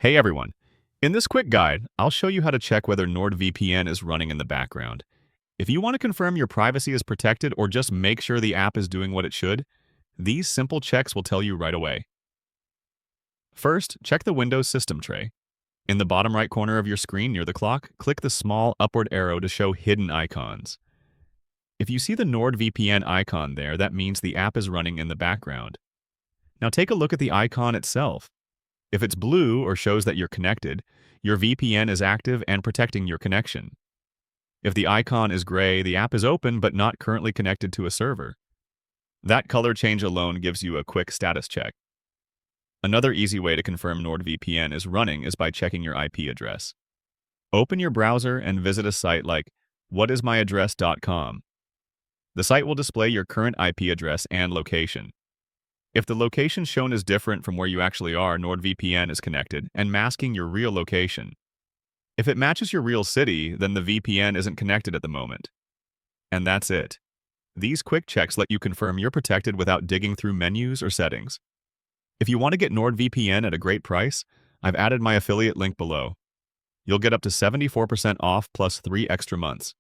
Hey everyone! In this quick guide, I'll show you how to check whether NordVPN is running in the background. If you want to confirm your privacy is protected or just make sure the app is doing what it should, these simple checks will tell you right away. First, check the Windows system tray. In the bottom right corner of your screen near the clock, click the small upward arrow to show hidden icons. If you see the NordVPN icon there, that means the app is running in the background. Now take a look at the icon itself. If it's blue or shows that you're connected, your VPN is active and protecting your connection. If the icon is gray, the app is open but not currently connected to a server. That color change alone gives you a quick status check. Another easy way to confirm NordVPN is running is by checking your IP address. Open your browser and visit a site like whatismyaddress.com. The site will display your current IP address and location. If the location shown is different from where you actually are, NordVPN is connected and masking your real location. If it matches your real city, then the VPN isn't connected at the moment. And that's it. These quick checks let you confirm you're protected without digging through menus or settings. If you want to get NordVPN at a great price, I've added my affiliate link below. You'll get up to 74% off plus 3 extra months.